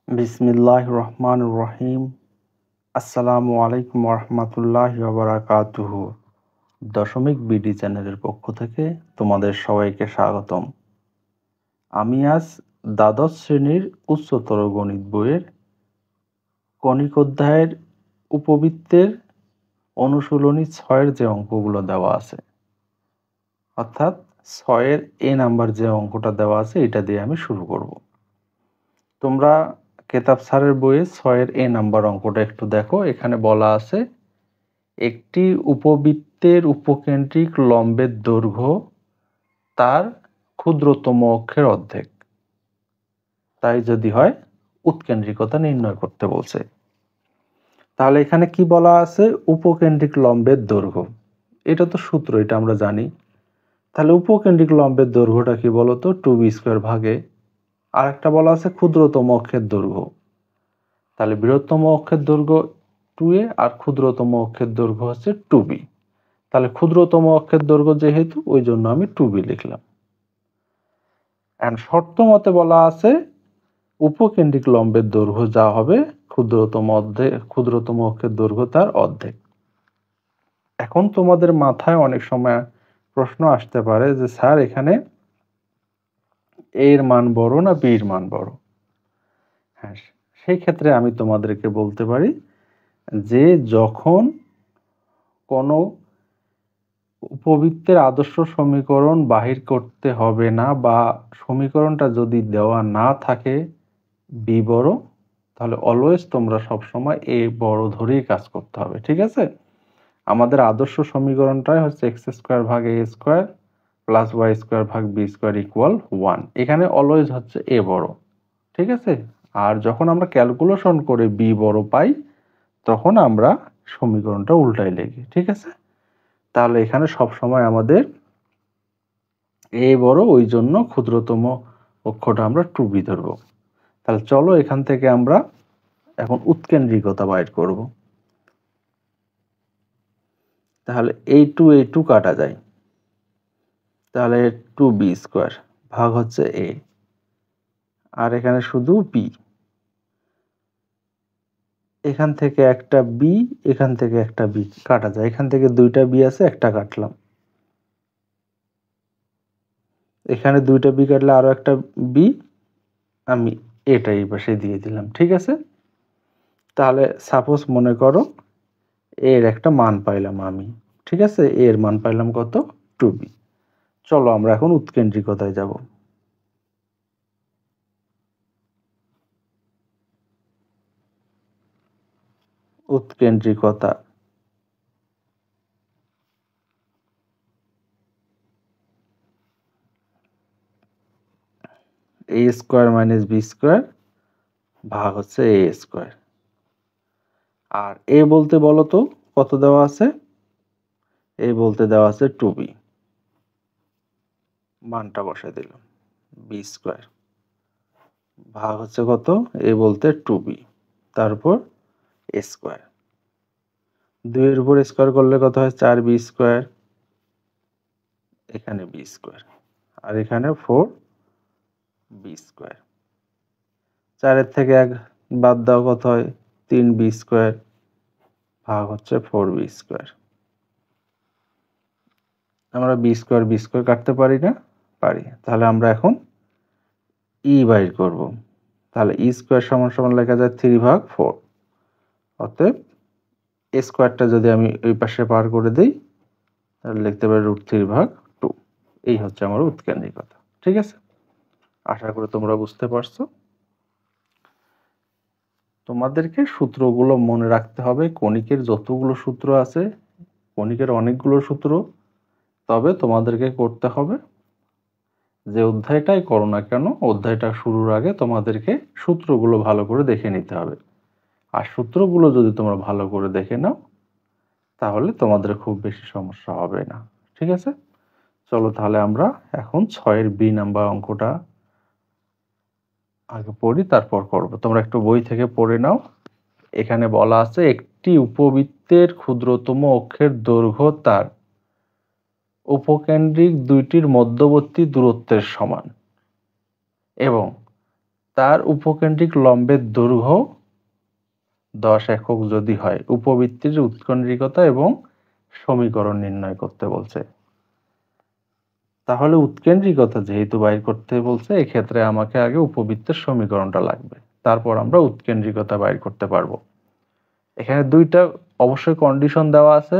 বিসমিল্লাহির রহমানির রহিম। আসসালামু আলাইকুম রহমতুল্লাহি ওয়া বারাকাতুহু। দশমিক বিডি চ্যানেলের পক্ষ থেকে তোমাদের সবাইকে স্বাগতম। আমি আজ দ্বাদশ শ্রেণীর উচ্চতর গণিত বইয়ের কণিক অধ্যায়ের উপবৃত্তের অনুশীলনী 6-এর যে অঙ্কগুলো দেওয়া আছে, অর্থাৎ 6-এর এ নাম্বার যে অঙ্কটা দেওয়া আছে, এটা দিয়ে আমি শুরু করব। তোমরা কেতাব স্যারের বইয়ে 6-এর এ নাম্বার অঙ্কটা একটু দেখো। এখানে বলা আছে একটি উপবৃত্তের উপকেন্দ্রিক লম্বের দৈর্ঘ্য তার ক্ষুদ্রতম অক্ষের অর্ধেক, তাই যদি হয় উৎকেন্দ্রিকতা নির্ণয় করতে বলছে। তাহলে এখানে কি বলা আছে? উপকেন্দ্রিক লম্বের দৈর্ঘ্য, এটা তো সূত্র, এটা আমরা জানি। তাহলে উপকেন্দ্রিক লম্বের দৈর্ঘ্যটা কি বলতো? 2b² ভাগে আরেকটা বলা আছে ক্ষুদ্রতম অক্ষের দৈর্ঘ্য। তাহলে বৃহত্তম অক্ষের দৈর্ঘ্য 2a আর ক্ষুদ্রতম অক্ষের দৈর্ঘ্য হচ্ছে 2b। তাহলে ক্ষুদ্রতম অক্ষের দৈর্ঘ্য যেহেতু, ওই জন্য আমি 2b লিখলাম। এন্ড শর্ত মতে বলা আছে উপকেন্দ্রিক লম্বের দৈর্ঘ্য যা হবে ক্ষুদ্রতম অক্ষের দৈর্ঘ্য তার অর্ধেক। এখন তোমাদের মাথায় অনেক সময় প্রশ্ন আসতে পারে যে স্যার, এখানে এর মান বড় না বির মান বড়? হ্যাঁ, সেই ক্ষেত্রে আমি তোমাদেরকে বলতে পারি যে যখন কোনো উপবৃত্তের আদর্শ সমীকরণ বাহির করতে হবে না, বা সমীকরণটা যদি দেওয়া না থাকে বি বড়, তাহলে অলওয়েজ তোমরা সবসময় এ বড় ধরেই কাজ করতে হবে। ঠিক আছে? আমাদের আদর্শ সমীকরণটাই হচ্ছে x² ভাগ a² প্লাস y² ভাগ b² ইকুয়াল 1। এখানে অলওয়েজ হচ্ছে এ বড়। ঠিক আছে? আর যখন আমরা ক্যালকুলেশন করে বি বড় পাই, তখন আমরা সমীকরণটা উল্টাই লিখি। ঠিক আছে? তাহলে এখানে সবসময় আমাদের এ বড়, ওই জন্য ক্ষুদ্রতম অক্ষটা আমরা 2b ধরবো। তাহলে চলো এখান থেকে আমরা এখন উৎকেন্দ্রিকতা বাইর করব। তাহলে এই টু কাটা যায়, তাহলে 2b² ভাগ হচ্ছে a, আর এখানে শুধু b। এখান থেকে একটা b, এখান থেকে একটা b কাটা যায়। এখান থেকে দুইটা b আছে, একটা কাটলাম। এখানে দুইটা b কাটলে আরো একটা b, আমি এটা এই পাশে দিয়ে দিলাম। ঠিক আছে? তাহলে সাপোজ মনে করো এর একটা মান পাইলাম আমি। ঠিক আছে? এর মান পাইলাম কত? 2b। চলো আমরা এখন উৎকেন্দ্রিকতায় যাব। উৎকেন্দ্রিকতা। a² মাইনাস b² ভাগ হচ্ছে a²। আর এ বলতে বলো তো কত দেওয়া আছে? এ বলতে দেওয়া আছে 2b, মানটা বসাই দিলাম। b² ভাগ হচ্ছে কত? এ বলতে 2b, তারপর a²। 2 এর উপর স্কয়ার করলে কত হয়? 4b²। এখানে b², আর এখানে 4b²। 4 এর থেকে 1 বাদ দাও, কত হয়? 3b² ভাগ হচ্ছে 4b²। আমরা b² কাটতে পারি না? পারি। তাহলে আমরা এখন বাইর করব। তাহলে e² সমান সমান লেখা যায় 3/4। অতএব a²টা যদি আমি ওই পাশে পার করে দেই, তাহলে লিখতে পারি √3/2। এই হচ্ছে আমার উৎকেন্দ্রিকতা। ঠিক আছে? আশা করি তোমরা বুঝতে পারছো। তোমাদেরকে সূত্রগুলো মনে রাখতে হবে। কণিকের যতগুলো সূত্র আছে, কণিকের অনেকগুলো সূত্র, তবে তোমাদেরকে করতে হবে যে অধ্যায়টাই করো না কেন, অধ্যায়টা শুরুর আগে তোমাদেরকে সূত্রগুলো ভালো করে দেখে নিতে হবে। আর সূত্রগুলো যদি তোমরা ভালো করে দেখে নাও, তাহলে তোমাদের খুব বেশি সমস্যা হবে না। ঠিক আছে? চলো তাহলে আমরা এখন 6-এর বি নাম্বার অঙ্কটা আগে পড়ি, তারপর করব। তোমরা একটু বই থেকে পড়ে নাও। এখানে বলা আছে একটি উপবৃত্তের ক্ষুদ্রতম অক্ষের দৈর্ঘ্য তার উপকেন্দ্রিক দুইটির মধ্যবর্তী দূরত্বের সমান, এবং তার উপকেন্দ্রিক লম্বের দৈর্ঘ্য 10 একক যদি হয়, উপবৃত্তের উৎকেন্দ্রিকতা এবং সমীকরণ নির্ণয় করতে বলছে। তাহলে উৎকেন্দ্রিকতা যেহেতু বাইর করতে বলছে, এক্ষেত্রে আমাকে আগে উপবৃত্তের সমীকরণটা লাগবে, তারপর আমরা উৎকেন্দ্রিকতা বাইর করতে পারবো। এখানে দুইটা অবশ্যই কন্ডিশন দেওয়া আছে,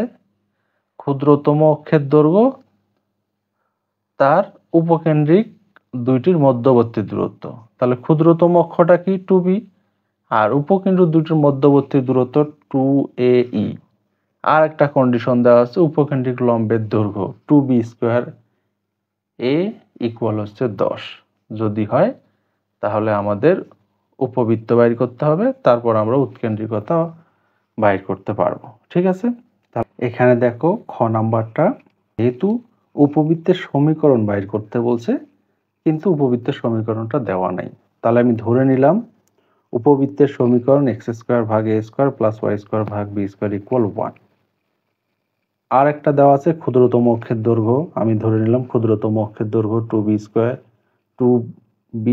ক্ষুদ্রতম অক্ষের দৈর্ঘ্য, তার উপকেন্দ্রিক দুইটির মধ্যবর্তী দূরত্ব। তাহলে ক্ষুদ্রতম অক্ষটা কি 2b, আর উপকেন্দ্র দুইটির মধ্যবর্তী দূরত্ব 2ae। আর একটা কন্ডিশন দেওয়া আছে, উপকেন্দ্রিক লম্বের দৈর্ঘ্য 2b স্কয়ার a ইকুয়াল হচ্ছে 10 যদি হয়, তাহলে আমাদের উপবৃত্ত বাইর করতে হবে, তারপর আমরা উৎকেন্দ্রিকতা বাইর করতে পারবো। ঠিক আছে, এখানে দেখো খ নাম্বারটা, যেহেতু উপবৃত্তের সমীকরণ বাইর করতে বলছে কিন্তু উপবৃত্তের সমীকরণটা দেওয়া নাই, তাহলে আমি ধরে নিলাম উপবৃত্তের সমীকরণ x স্কয়ার ভাগ a square plus y square ভাগ b স্কয়ার ইকুয়াল 1। আর একটা দেওয়া আছে ক্ষুদ্রতম অক্ষের দৈর্ঘ্য, আমি ধরে নিলাম ক্ষুদ্রতম অক্ষের দৈর্ঘ্য 2b স্কয়ার 2b,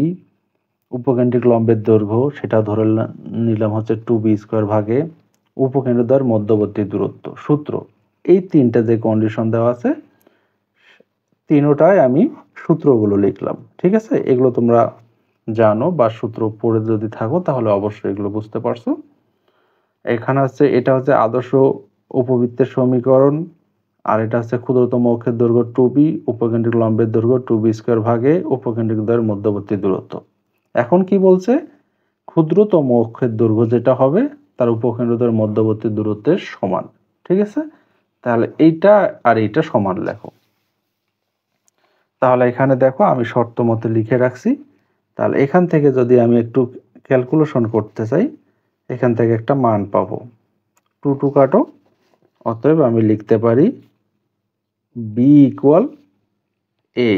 উপকেন্দ্রিক লম্বের দৈর্ঘ্য সেটা ধরে নিলাম হচ্ছে 2b স্কয়ার ভাগে উপকেন্দ্রদ্বয়ের মধ্যবর্তী দূরত্ব। সূত্র এই তিনটা যে কন্ডিশন দেওয়া আছে, তিনটায় আমি সূত্রগুলো লিখলাম। ঠিক আছে, এগুলো তোমরা জানো বা সূত্র পড়ে যদি থাকো তাহলে অবশ্যই এগুলো বুঝতে পারছো। এখানে হচ্ছে এটা হচ্ছে আদর্শ উপবৃত্তের সমীকরণ, আর এটা হচ্ছে ক্ষুদ্রতম অক্ষের দৈর্ঘ্য 2b, উপকেন্দ্রিক লম্বের দৈর্ঘ্য 2b স্কয়ার ভাগে উপকেন্দ্রিক দ্বয়ের মধ্যবর্তী দূরত্ব। এখন কি বলছে, ক্ষুদ্রতম অক্ষের দৈর্ঘ্য যেটা হবে তার উপকেন্দ্রদ্বয়ের মধ্যবর্তী দূরত্বের সমান। ঠিক আছে, তাহলে এইটা আর এইটা সমান লেখো। তাহলে এখানে দেখো আমি শর্ত মতে লিখে রাখছি। তাহলে এখান থেকে যদি আমি একটু ক্যালকুলেশন করতে চাই, এখান থেকে একটা মান পাবো, 2 কাটো, অতএব আমি লিখতে পারি b ইকুয়াল ae।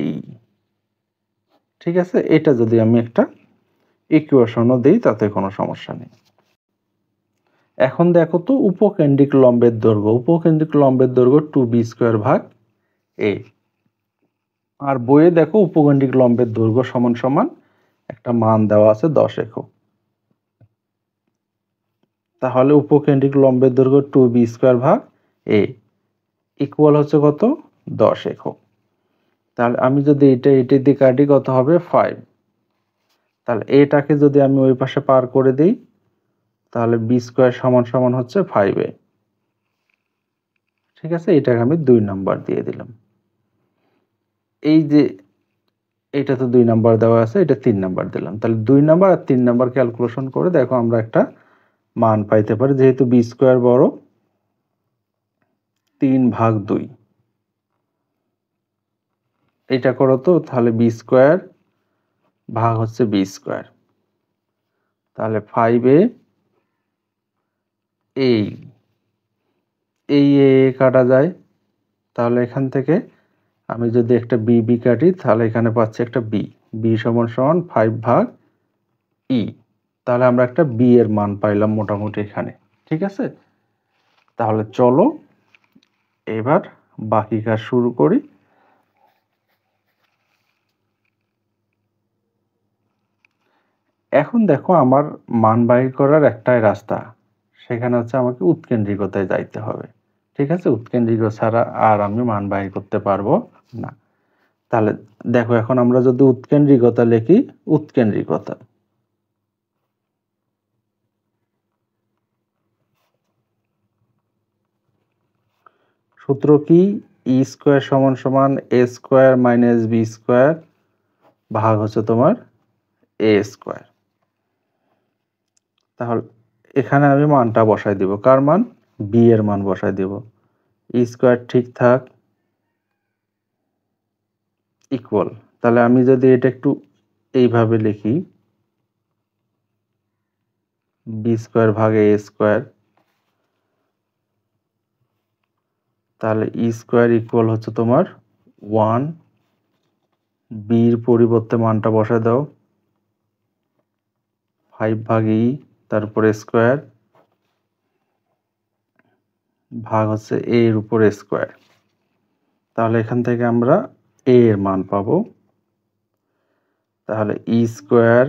ঠিক আছে, এটা যদি আমি একটা ইকুয়েশনও দিই তাতে কোনো সমস্যা নেই। এখন দেখো তো উপকেন্দ্রিক লম্বের দৈর্ঘ্য, উপকেন্দ্রিক লম্বের দৈর্ঘ্য 2b স্কয়ার ভাগ a, আর বইয়ে দেখো উপকেন্দ্রিক লম্বের দৈর্ঘ্য সমান সমান একটা মান দেওয়া আছে 10 একক। তাহলে উপকেন্দ্রিক লম্বের দৈর্ঘ্য 2b স্কয়ার ভাগ a ইকুয়াল হচ্ছে কত, 10 একক। তাহলে আমি যদি এটা দিয়ে কাটি কত হবে, 5। তাহলে এটাকে যদি আমি ওই পাশে পার করে দিই, তাহলে b স্কয়ার সমান সমান হচ্ছে 5a। ঠিক আছে, এটাকে আমি 2 নাম্বার দিয়ে দিলাম। এই যে এটা তো 2 নাম্বার দেওয়া আছে, এটা 3 নাম্বার দিলাম। তাহলে 2 নাম্বার আর 3 নাম্বার ক্যালকুলেশন করে দেখো আমরা একটা মান পাইতে পারি, যেহেতু b স্কয়ার বড়, 3/2। এটা করো তো, তাহলে b স্কয়ার ভাগ হচ্ছে b স্কয়ার, তাহলে 5a এই কাটা যায়। তাহলে এখান থেকে আমি যদি একটা b কাটি, তাহলে এখানে পাচ্ছি একটা b সমান সমান 5/e। তাহলে আমরা একটা b এর মান পাইলাম মোটামুটি এখানে। ঠিক আছে, তাহলে চলো এবার বাকি কাজ শুরু করি। এখন দেখো আমার মান বাইর করার একটাই রাস্তা, সেখানে হচ্ছে আমাকে উৎকেন্দ্রিকতায় যাইতে হবে। ঠিক আছে, উৎকেন্দ্রিকতা ছাড়া আর আমি মান বাইর করতে পারবো না। তাহলে দেখো এখন আমরা যদি উৎকেন্দ্রিকতা লিখি, উৎকেন্দ্রিকতা সূত্র কি, ই স্কয়ার সমান সমান A square minus B square ভাগ হচ্ছে তোমার এ স্কয়ার। তাহলে এখানে আমি মানটা বসাই দিব, কার মান, বি এর মান বসাই দিব। ই স্কয়ার ঠিক থাক ইকুয়াল, তাহলে আমি যদি এটা একটু এইভাবে লিখি, বি স্কয়ার ভাগে এ স্কয়ার, তাহলে ই স্কয়ার ইকুয়াল হচ্ছে তোমার 1, বির পরিবর্তে মানটা বসায় দাও, 5/e, তারপরে স্কয়ার ভাগ হচ্ছে a এর উপর স্কয়ার। তাহলে এখান থেকে আমরা a এর মান পাবো, তাহলে ই স্কয়ার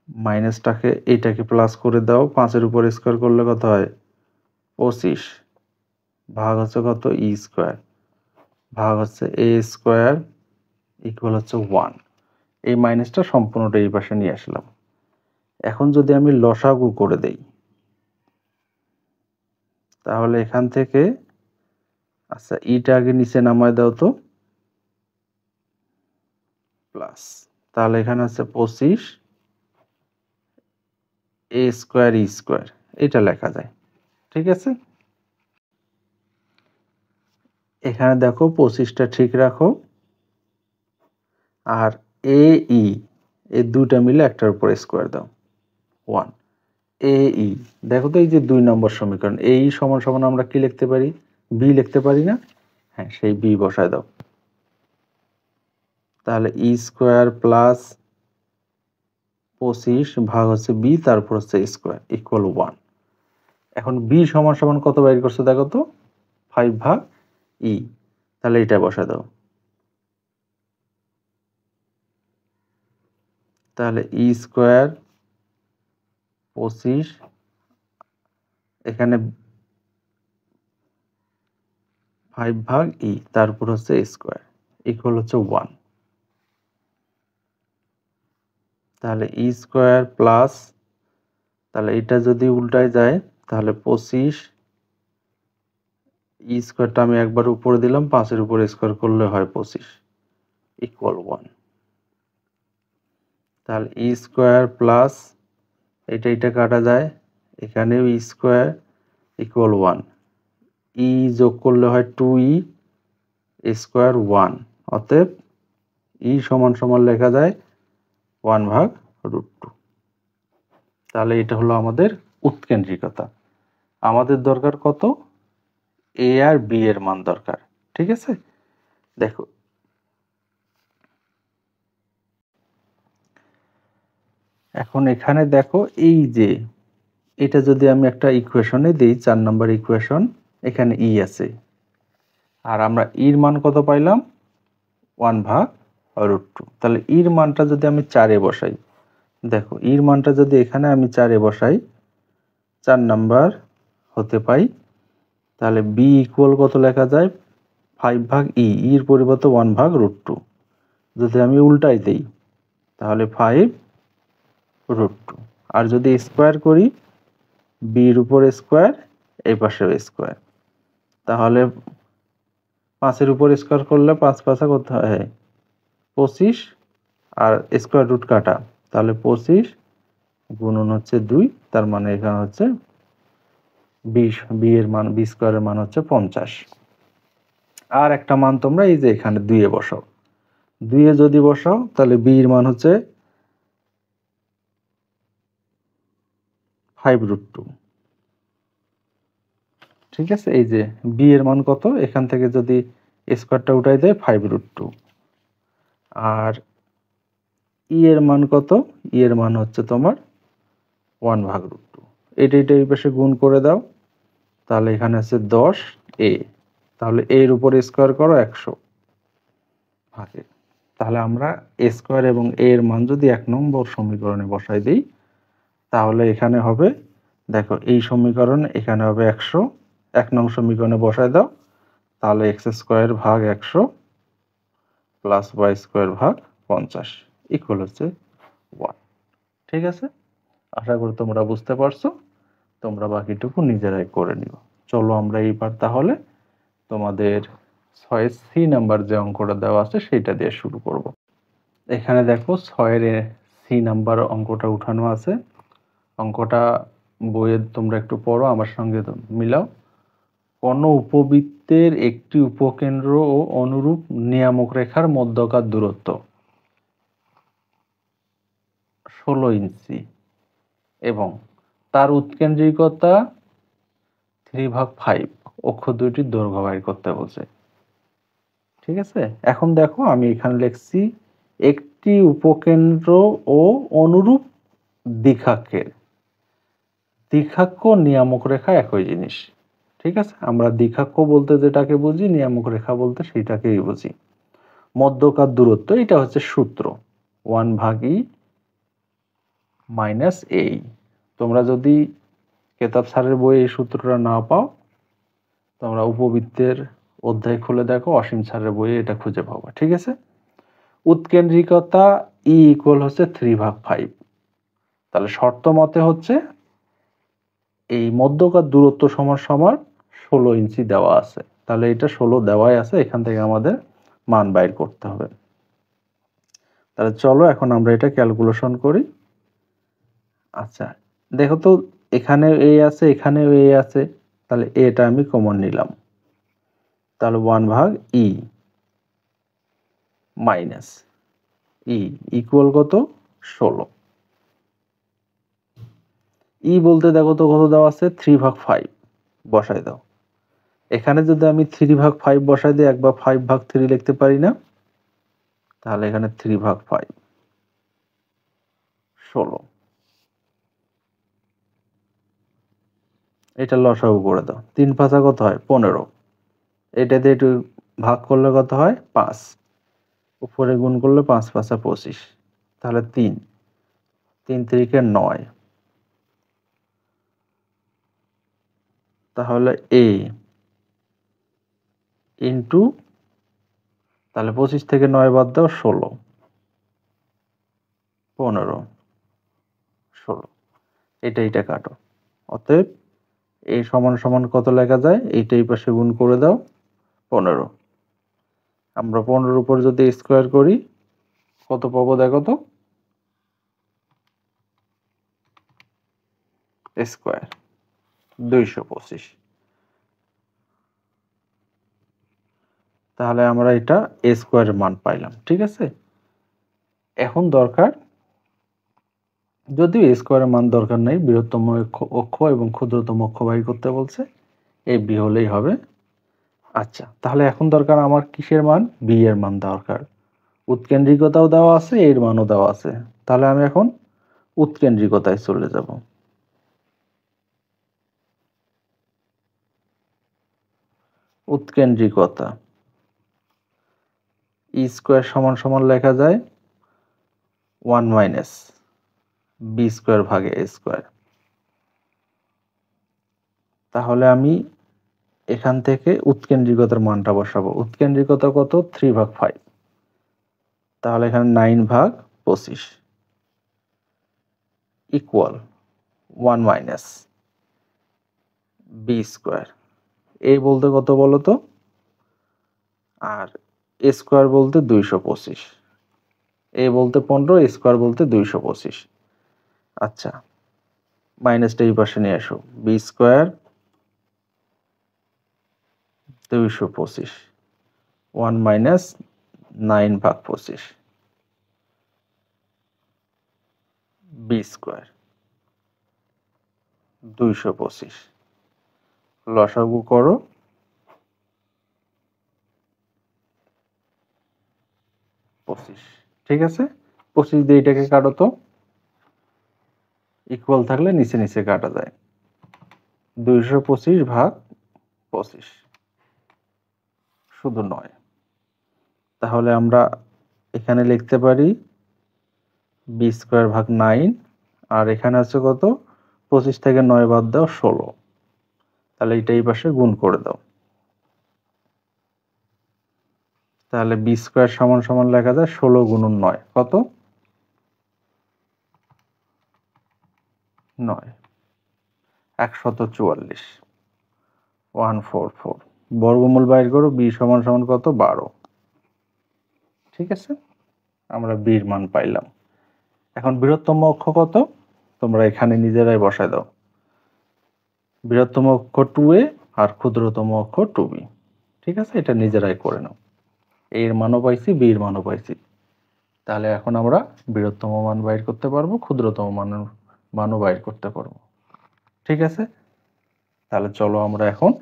মাইনাসটাকে এইটাকে প্লাস করে দাও, 5-এর উপর স্কোয়ার করলে কত হয় 25, ভাগ হচ্ছে কত ই স্কোয়ার, ভাগ হচ্ছে এ স্কোয়ার ইকুয়াল হচ্ছে 1। এই মাইনাসটা সম্পূর্ণটা এই পাশে নিয়ে আসলাম। এখন যদি আমি লসাগু করে দেই, তাহলে এখান থেকে আচ্ছা ইটা আগে নিচে নামায় দাও তো, প্লাস, তাহলে এখানে আছে 25 এ স্কোয়ার ই স্কোয়ার, এটা লেখা যায়। ঠিক আছে, এখানে দেখো 25টা ঠিক রাখো, আর এ ই এই দুইটা মিলে একটার উপর স্কোয়ার দাও 1। এ ই দেখো তো, এই যে 2 নম্বর সমীকরণ, এ ই সমান সমান আমরা কি লিখতে পারি, বি লিখতে পারি না? হ্যাঁ, সেই বি বসায় দাও। তাহলে ই স্কোয়ার প্লাস 25 ভাগ হচ্ছে বি, তারপর হচ্ছে স্কোয়ার ইকুয়াল 1। এখন বি সমান সমান কত বাইর করছে দেখো তো, 5 ভাগ ই, তাহলে এটা বসায় দাও। তাহলে ই স্কোয়ার 25, এখানে 5 ভাগ ই, তারপর হচ্ছে স্কোয়ার ইকুয়াল হচ্ছে 1। তাহলে ই স্কোয়ার প্লাস, তাহলে এটা যদি উল্টায় যায় তাহলে 25 ই স্কোয়ারটা আমি একবার উপরে দিলাম, 5-এর উপর স্কোয়ার করলে হয় 25 ইকুয়াল 1। তাহলে ই স্কোয়ার প্লাস এটা কাটা যায়, এখানেও ই স্কোয়ার ইকুয়াল 1, ই যোগ করলে হয় 2ই স্কোয়ার 1, অতএব ই সমান সমান লেখা যায় 1 ভাগ √2। তাহলে এটা হলো আমাদের উৎকেন্দ্রিকতা। আমাদের দরকার কত, এ আর বি এর মান দরকার। ঠিক আছে, দেখো এখন এখানে দেখো, এই যে এটা যদি আমি একটা ইকুয়েশনে দিই, 4 নম্বর ইকুয়েশন, এখানে ই আছে, আর আমরা ইর মান কত পাইলাম 1 ভাগ √2। তাহলে ইর মানটা যদি আমি 4-এ বসাই, দেখো ইর মানটা যদি এখানে আমি 4-এ বসাই, 4 নাম্বার হতে পাই, তাহলে বি ইকুয়াল কত লেখা যায় 5 ভাগ ই, ইর পরিবর্তে 1 ভাগ √2। যদি আমি উল্টাই দেই তাহলে 5 √2, আর যদি স্কোয়ার করি বির উপর স্কোয়ার, এই পাশেও স্কোয়ার, তাহলে 5-এর উপর স্কোয়ার করলে 5 5 কত হয় 25, আর স্কোয়ার রুট কাটা, তাহলে 25 গুণন হচ্ছে 2, তার মানে এখানে হচ্ছে 20, বি এর মান, বি স্কোয়ারের মান হচ্ছে 50। আর একটা মান তোমরা এই যে এখানে 2-এ বসাও, 2-এ যদি বসাও তাহলে বি এর মান হচ্ছে 5√2। ঠিক আছে, এই যে বি এর মান কত, এখান থেকে যদি স্কোয়ারটা উঠাই দেয় 5√2, আর ই এর মান কত, ই এর মান হচ্ছে তোমার 1 ভাগ √2। এটা এই পাশে গুণ করে দাও, তাহলে এখানে আছে 10 এ, তাহলে এর উপর স্কোয়ার করো 100 ভাগে, তাহলে আমরা এ স্কোয়ার এবং এ এর মান যদি 1 নম্বর সমীকরণে বসাই দিই, তাহলে এখানে হবে, দেখো এই সমীকরণ এখানে হবে 100, 1 নং সমীকরণে বসাই দাও, তাহলে এক্স স্কোয়ার ভাগ 100 প্লাস ওয়াই স্কোয়ার ভাগ 50 ইকুয়াল হচ্ছে 1। ঠিক আছে, আশা করি তোমরা বুঝতে পারছো, তোমরা বাকিটুকু নিজেরাই করে নিও। চলো আমরা এইবার তাহলে তোমাদের 6C নাম্বার যে অঙ্কটা দেওয়া আছে সেটা দিয়ে শুরু করব। এখানে দেখো 6C নাম্বার অঙ্কটা উঠানো আছে। অঙ্কটা বইয়ে তোমরা একটু পড়ো, আমার সঙ্গে মিলাও। কোন উপবৃত্তের একটি উপকেন্দ্র ও অনুরূপ নিয়ামক রেখার মধ্যকার দূরত্ব 16 ইঞ্চি এবং তার উৎকেন্দ্রিকতা 3/5, অক্ষ দুইটির দৈর্ঘ্য বাইর করতে বলছে। ঠিক আছে, এখন দেখো আমি এখানে লিখছি একটি উপকেন্দ্র ও অনুরূপ দ্বিঘাক্ষের, দ্বিঘাক্ষ নিয়ামক রেখা একই জিনিস। ঠিক আছে, আমরা দ্বিঘাক্ষ বলতে যেটাকে বুঝি, নিয়ামক রেখা বলতে সেটাকেই বুঝি। মধ্যকার দূরত্ব, এটা হচ্ছে সূত্র 1/e মাইনাস এই। তোমরা যদি কেতাব স্যারের বইয়ে এই সূত্রটা না পাও, তোমরা উপবৃত্তের অধ্যায় খুলে দেখো, অসীম স্যারের বইয়ে এটা খুঁজে পাবা। ঠিক আছে। উৎকেন্দ্রিকতা ই ইকুয়াল হচ্ছে 3/5। তাহলে শর্ত মতে হচ্ছে এই মধ্যকার দূরত্ব সমান সমান 16 ইঞ্চি দেওয়া আছে। তাহলে এটা 16 দেওয়াই আছে, এখান থেকে আমাদের মান বাইর করতে হবে। তাহলে চলো এখন আমরা এটা ক্যালকুলেশন করি। আচ্ছা দেখো তো, এখানে এ আছে, এখানেও এ আছে, তাহলে এটা আমি কমন নিলাম। তাহলে 1/e মাইনাস ই ইকুয়াল কত? 16। ই বলতে দেখো তো কত দেওয়া আছে? 3/5 বসাই দাও। এখানে যদি আমি 3/5 বসাই দিই, 1/5/3 লিখতে পারি না? তাহলে এখানে 3/5 16। এটা লসাগু করে দাও। 3×5 কত হয়? 15। এটা দিয়ে একটু ভাগ করলে কত হয়? 5। উপরে গুণ করলে 5×5 = 25। তাহলে 3 3 3 9। তাহলে এ ইন্টু, তাহলে 25 থেকে 9 বাদ দাও, 16 15 16। এটা কাটো। অতএব এই সমান সমান কত লেখা যায়? এইটা এই পাশে গুণ করে দাও, 15। আমরা 15 উপর যদি স্কোয়ার করি কত পাবো দেখো তো? স্কোয়ার 225। তাহলে আমরা এটা এ স্কোয়ারের মান পাইলাম। ঠিক আছে। এখন দরকার, যদিও এ স্কোয়ারের মান দরকার নাই, বৃহত্তম অক্ষ এবং ক্ষুদ্রতম অক্ষ বাইর করতে বলছে, এই বি হলেই হবে। আচ্ছা তাহলে এখন দরকার আমার কিসের মান? বি এর মান দরকার। উৎকেন্দ্রিকতাও দেওয়া আছে, এর মানও দেওয়া আছে। তাহলে আমি এখন উৎকেন্দ্রিকতায় চলে যাব। উৎকেন্দ্রিকতা ই স্কোয়ার সমান সমান লেখা যায় 1 মাইনাস বি স্কোয়ার ভাগে এ স্কোয়ার। তাহলে আমি এখান থেকে উৎকেন্দ্রিকতার মানটা বসাবো। উৎকেন্দ্রিকতা কত? 3/5। তাহলে এখানে 9/25 ইকুয়াল 1 মাইনাস বি স্কোয়ার। এ বলতে কত বলো তো? আর এ স্কোয়ার বলতে 225। এ বলতে 15, এ স্কোয়ার বলতে 225। আচ্ছা মাইনাসটা এই পাশে নিয়ে আসো। B square 225 1 minus 9/25 B square 225। লসাগু করো, 25। ঠিক আছে। 25 দিয়ে এটাকে কাটো তো, ইকুয়াল থাকলে নিচে নিচে কাটা যায়। 225/25 শুধু 9। তাহলে আমরা এখানে লিখতে পারি বি স্কোয়ার ভাগ 9, আর এখানে আছে কত? 25 থেকে 9 বাদ দাও, 16। তাহলে এটা এই পাশে গুণ করে দাও। তাহলে বি স্কোয়ার সমান সমান লেখা যায় 16 × 9 কত? 9 144 144। বর্গমূল বাইর করো, বি সমান সমান কত? 12। ঠিক আছে, আমরা বির মান পাইলাম। এখন বৃহত্তম অক্ষ কত? তোমরা এখানে নিজেরাই বসায় দাও। বৃহত্তম অক্ষ 2a আর ক্ষুদ্রতম অক্ষ 2b। ঠিক আছে, এটা নিজেরাই করে নাও। এর মানও পাইছি, বির মানও পাইছি। তাহলে এখন আমরা বৃহত্তম মান বাইর করতে পারবো, ক্ষুদ্রতম মানও বাইর করতে পারবো। ঠিক আছে। তাহলে চলো আমরা এখন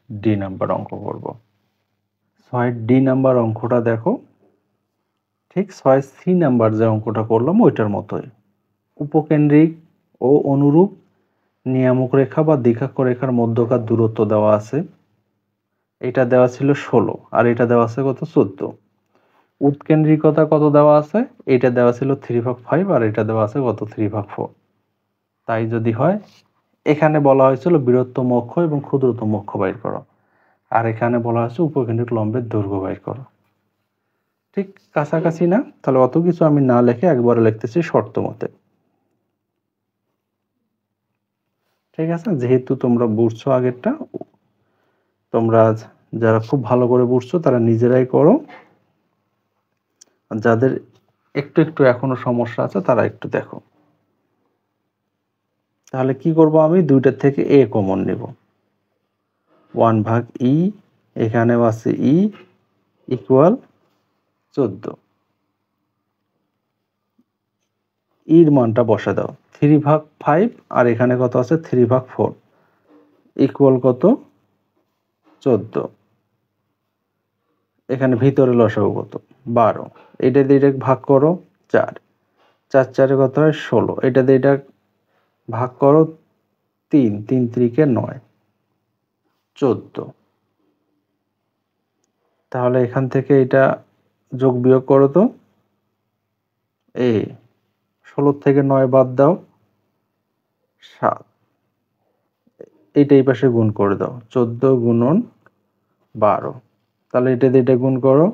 ডি নাম্বার অঙ্ক করব। 6 নাম্বার অঙ্কটা দেখো, ঠিক 6 নাম্বার যে অঙ্কটা করলাম ওইটার মতোই। উপকেন্দ্রিক ও অনুরূপ নিয়ামক রেখা বা দ্বিঘাক্ষ রেখার মধ্যকার দূরত্ব দেওয়া আছে। এটা দেওয়া ছিল 16 আর এটা দেওয়া আছে কত? 14। উৎকেন্দ্রিকতা কত দেওয়া আছে? এটা দেওয়া ছিল 3/5 আর এটা দেওয়া আছে কত? 3/4। তাই যদি হয়, এখানে বলা হয়েছিল বৃহত্তম অক্ষ এবং ক্ষুদ্রতম অক্ষ বাইর করো, আর এখানে বলা হয়েছে উপকেন্দ্রিক লম্বের দৈর্ঘ্য বাইর করো। ঠিক কাছাকাছি না? তাহলে অত কিছু আমি না লিখে একবারে লিখতেছি শর্ত মতে। ঠিক আছে, যেহেতু তোমরা বুঝছো আগেরটা, তোমরা যারা খুব ভালো করে বুঝছো তারা নিজেরাই করো, যাদের একটু একটু এখনো সমস্যা আছে তারা একটু দেখো। তাহলে কি করব, আমি দুইটার থেকে এ কমন নেব, 1/e, এখানেও আছে ই ইকুয়াল 14, ইর মানটা বসে দাও, 3/5 আর এখানে কত আছে 3/4 ইকুয়াল কত 14, এখানে ভিতরে লসাগু কত 12, এটা দিয়ে এটা ভাগ করো 4, 4 4 কত হয় 16, এটা দিয়ে এটা ভাগ করো 3, 3 3 9, 14। তাহলে এখান থেকে এটা যোগ বিয়োগ করো তো, 16 থেকে 9 বাদ দাও 7, এইটা এই পাশে গুণ করে দাও, 14 গুণন 12, তাহলে এটা দিয়ে এটা গুণ করো,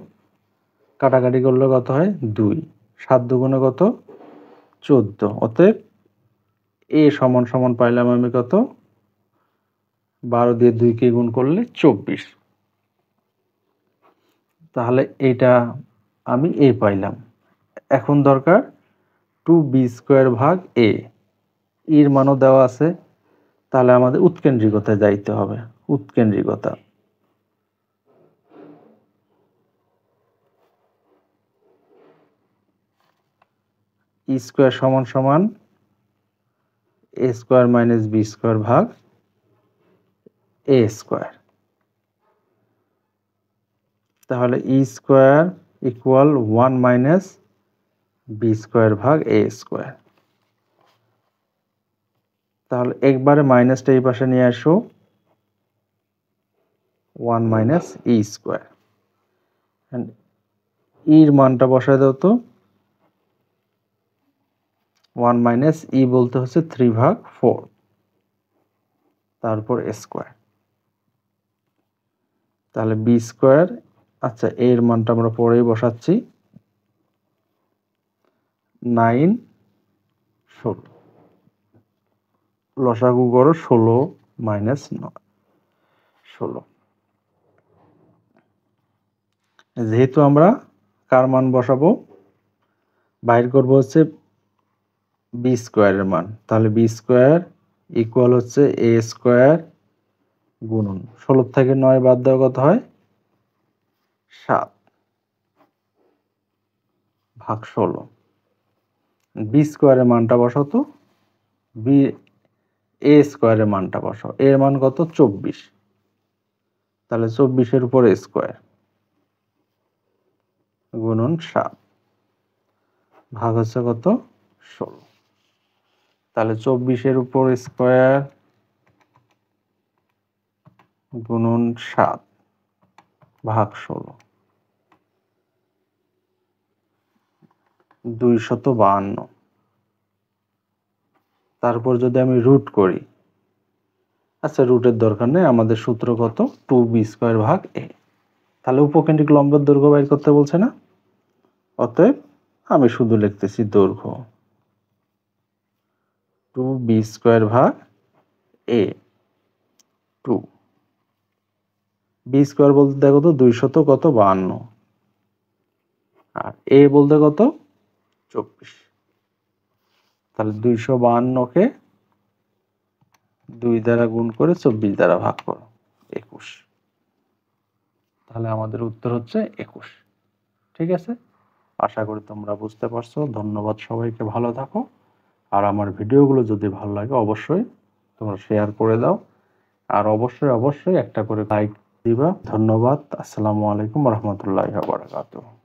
কাটাকাটি করলে কত হয় 2, 7 দুগুণে কত 14, অতএব এ সমান সমান পাইলাম আমি কত 12 দিয়ে 2 কে গুণ করলে 24। তাহলে এইটা আমি এ পাইলাম। এখন দরকার 2b² ভাগ এ, এর মানও দেওয়া আছে, তাহলে আমাদের উৎকেন্দ্রিকতায় যাইতে হবে। উৎকেন্দ্রিকতা, ই স্কয়ার সমান সমান A square minus B square ভাগ এ স্কয়ার। তাহলে E square equal 1 minus B square ভাগ এ স্কয়ার। তাহলে একবারে মাইনাসটা এই পাশে নিয়ে আসো, 1 মাইনাস ই স্কয়ার, ইর মানটা বসায় দাও তো, 1 মাইনাস ই বলতে হচ্ছে 3/4, তারপর স্কয়ার। তাহলে বি স্কয়ার, আচ্ছা এর মানটা আমরা পরেই বসাচ্ছি, 9 16, লসাগু করো 16 মাইনাস 16। যেহেতু আমরা কার মান বসাবো, বাইর করব হচ্ছে বি স্কয়ারের মান, তাহলে বি স্কয়ার ইকুয়াল হচ্ছে এ স্কয়ার গুণন 16 থেকে 9 বাদ দেওয়া কত হয় 7 ভাগ 16, বি স্কয়ারের মানটা বসাও তো, বি এ স্কয়ারের মানটা বসাও, এর মান কত 24, তাহলে 24 উপর স্কয়ার গুণন 7 ভাগ হচ্ছে কত 16, তাহলে 24 উপর স্কয়ার গুণন 7 ভাগ 16, 252। তারপর যদি আমি রুট করি, আচ্ছা রুটের দরকার নেই, আমাদের সূত্র কত 2b² ভাগ এ, তাহলে উপকেন্দ্রিক লম্বের দৈর্ঘ্য বাইর করতে বলছে না, অতএব আমি শুধু লিখতেছি দৈর্ঘ্য 2b² ভাগ এ, 2 বি স্কয়ার বলতে দেখো তো 252, আর এ বলতে কত 24, তাহলে 252 কে 2 দ্বারা গুণ করে 24 দ্বারা ভাগ করো 21, তাহলে আমাদের উত্তর হচ্ছে 21। ঠিক আছে, আশা করি তোমরা বুঝতে পারছো। ধন্যবাদ সবাইকে, ভালো থাকো। আর আমার ভিডিওগুলো যদি ভালো লাগে অবশ্যই তোমরা শেয়ার করে দাও, আর অবশ্যই অবশ্যই একটা করে লাইক দিবা। ধন্যবাদ। আসসালামু আলাইকুম রহমতুল্লাহি ওয়া বারাকাতুহু।